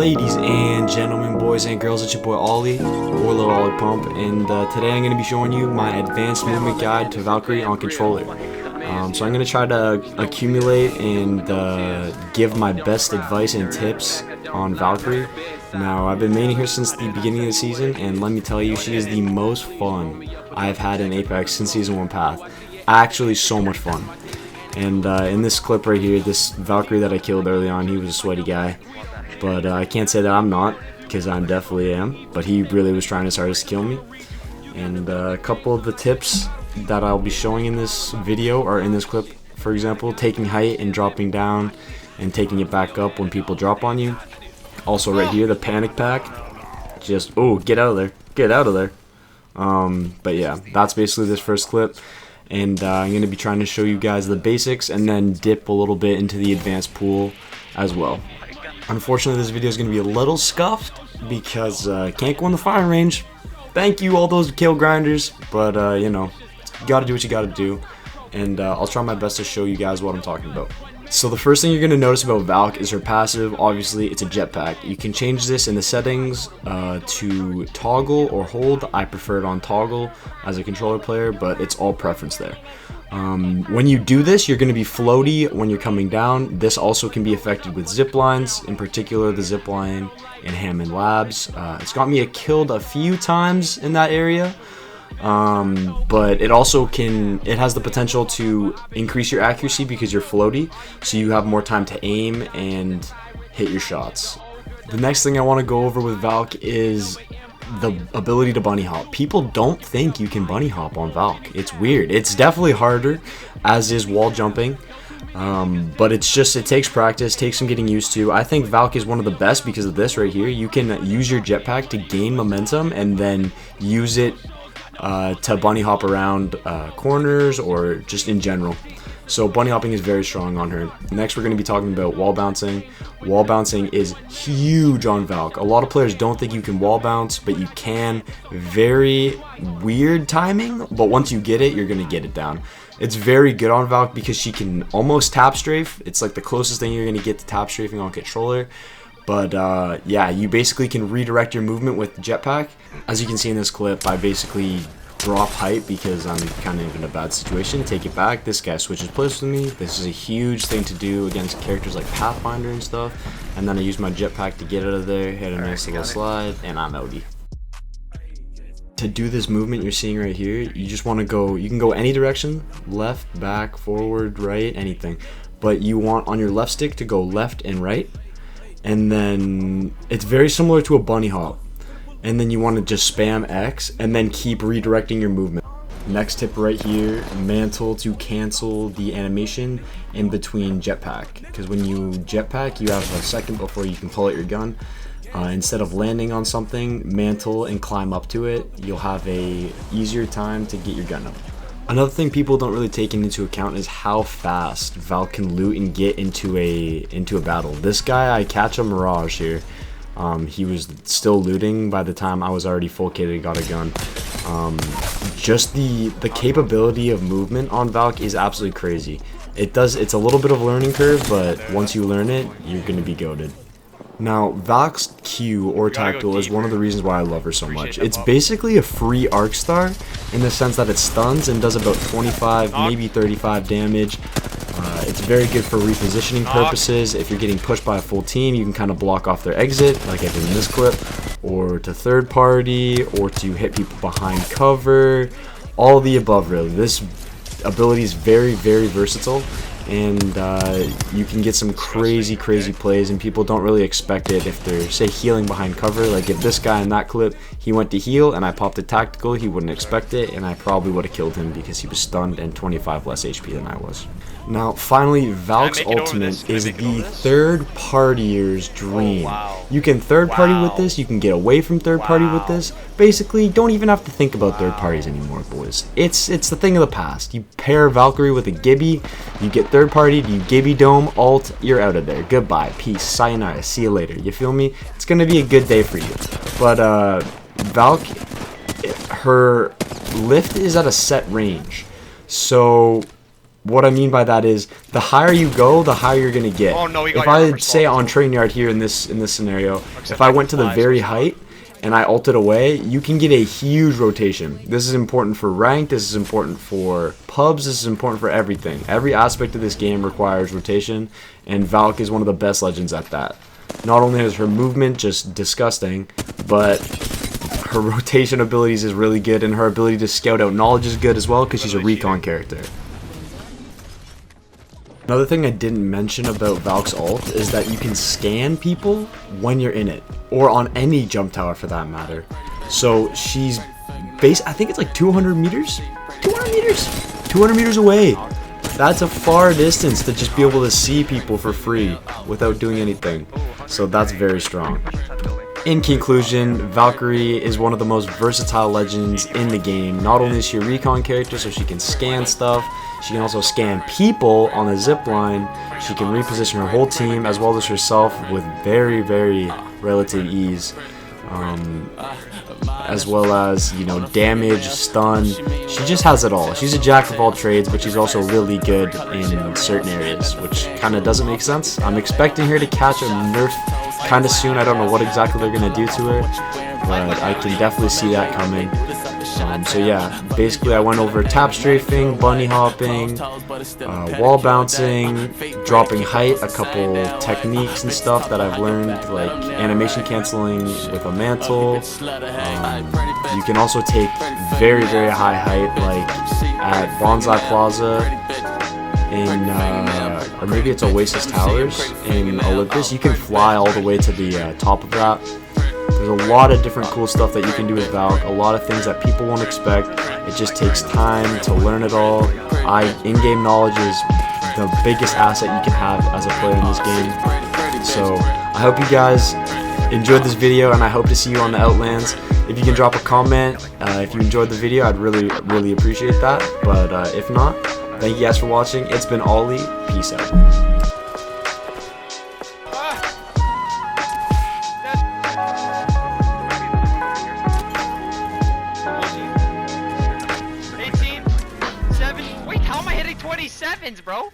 Ladies and gentlemen, boys and girls, it's your boy Ollie, or Little Ollie Pump, and today I'm going to be showing you my advanced movement guide to Valkyrie on controller. So I'm going to try to accumulate and give my best advice and tips on Valkyrie. Now, I've been maining her since the beginning of the season, and let me tell you, she is the most fun I've had in Apex since Season 1 Path. Actually, so much fun. And in this clip right here, this Valkyrie that I killed early on, he was a sweaty guy. But I can't say that I'm not, because I definitely am. But he really was trying his hardest to kill me. And a couple of the tips that I'll be showing in this video, or in this clip, for example, taking height and dropping down and taking it back up when people drop on you. Also right here, the panic pack. Just, oh, get out of there. Get out of there. But yeah, that's basically this first clip. And I'm going to be trying to show you guys the basics and then dip a little bit into the advanced pool as well. Unfortunately, this video is going to be a little scuffed because I can't go in the firing range. Thank you, all those kill grinders, but you know, you got to do what you got to do. And I'll try my best to show you guys what I'm talking about. So the first thing you're going to notice about Valk is her passive. Obviously, it's a jetpack. You can change this in the settings to toggle or hold. I prefer it on toggle as a controller player, but it's all preference there. When you do this, you're going to be floaty when you're coming down. This also can be affected with zip lines, in particular the zip line in Hammond Labs. It's got me killed a few times in that area. But it also it has the potential to increase your accuracy because you're floaty, so you have more time to aim and hit your shots. The next thing I want to go over with Valk is the ability to bunny hop. People don't think you can bunny hop on Valk. It's weird. It's definitely harder, as is wall jumping. But it takes practice, takes some getting used to. I think Valk is one of the best because of this right here. You can use your jetpack to gain momentum and then use it to bunny hop around corners or just in general. So bunny hopping is very strong on her. Next, we're going to be talking about wall bouncing. Wall bouncing is huge on Valk. A lot of players don't think you can wall bounce, but you can. Very weird timing, but once you get it, you're going to get it down. It's very good on Valk because she can almost tap strafe. It's like the closest thing you're going to get to tap strafing on controller. But yeah, you basically can redirect your movement with the jetpack. As you can see in this clip, I basically drop height because I'm kind of in a bad situation. Take it back. This guy switches places with me. This is a huge thing to do against characters like Pathfinder and stuff. And then I use my jetpack to get out of there, hit a nice little slide, and I'm outie. To do this movement you're seeing right here, you just want to go, you can go any direction, left, back, forward, right, anything. But you want on your left stick to go left and right. And then it's very similar to a bunny hop. And then you want to just spam X and then keep redirecting your movement. Next tip right here, Mantle to cancel the animation in between jetpack. Because when you jetpack, you have a second before you can pull out your gun. Instead of landing on something, mantle and climb up to it. You'll have a easier time to get your gun up. Another thing people don't really take into account is how fast Valk can loot and get into a battle. This guy, I catch a Mirage here. He was still looting by the time I was already full kitted and got a gun. Just the capability of movement on Valk is absolutely crazy. It's a little bit of a learning curve, but once you learn it, you're going to be goated. Now, Valk's Q, or tactical, is one of the reasons why I love her so much. It's basically a free arc star in the sense that it stuns and does about 25, maybe 35 damage. It's very good for repositioning purposes. If you're getting pushed by a full team, you can kind of block off their exit, like I did in this clip, or to third party, or to hit people behind cover. All of the above, really. This ability is very, very versatile. And you can get some crazy plays, and people don't really expect it if they're, say, healing behind cover. Like if this guy in that clip, he went to heal and I popped a tactical, he wouldn't expect it, and I probably would have killed him because he was stunned and 25 less HP than I was. Now, finally, Valk's ultimate is the third partier's dream. You can third party with this, you can get away from third party with this. Basically, don't even have to think about third parties anymore, boys. It's the thing of the past. You pair Valkyrie with a Gibby, you get third partied, you Gibby dome, ult, you're out of there. Goodbye, peace, sayonara, see you later. You feel me? It's gonna be a good day for you. But Valk, her lift is at a set range. So what I mean by that is the higher you go, the higher you're gonna get. Oh, no, if I say on train yard here in this scenario, if I went to the very height and I ulted away, you can get a huge rotation. This is important for ranked, this is important for pubs, this is important for everything. Every aspect of this game requires rotation, and Valk is one of the best legends at that. Not only is her movement just disgusting, but her rotation abilities is really good, and her ability to scout out knowledge is good as well because she's a recon character. Another thing I didn't mention about Valk's ult is that you can scan people when you're in it, or on any jump tower for that matter. So she's I think it's like 200 meters? 200 meters? 200 meters away. That's a far distance to just be able to see people for free without doing anything. So that's very strong. In conclusion, Valkyrie is one of the most versatile legends in the game. Not only is she a recon character, so she can scan stuff, she can also scan people on the zip line, she can reposition her whole team as well as herself with very, very relative ease. As well as, you know, damage, stun. She just has it all. She's a jack of all trades, but she's also really good in certain areas, which kind of doesn't make sense. I'm expecting her to catch a nerf kind of soon. I don't know what exactly they're going to do to her, but I can definitely see that coming. So yeah, basically I went over tap strafing, bunny hopping, wall bouncing, dropping height, a couple techniques and stuff that I've learned, like animation canceling with a mantle. You can also take very, very high height, like at Bonsai Plaza in, or maybe it's Oasis Towers in Olympus. You can fly all the way to the top of that. There's a lot of different cool stuff that you can do with Valk, a lot of things that people won't expect. It just takes time to learn it all. In-game knowledge is the biggest asset you can have as a player in this game. So I hope you guys enjoyed this video, and I hope to see you on the Outlands. If you can drop a comment if you enjoyed the video, I'd really appreciate that. But if not, thank you guys for watching. It's been Ollie. Peace out. Wait, how am I hitting 27s, bro?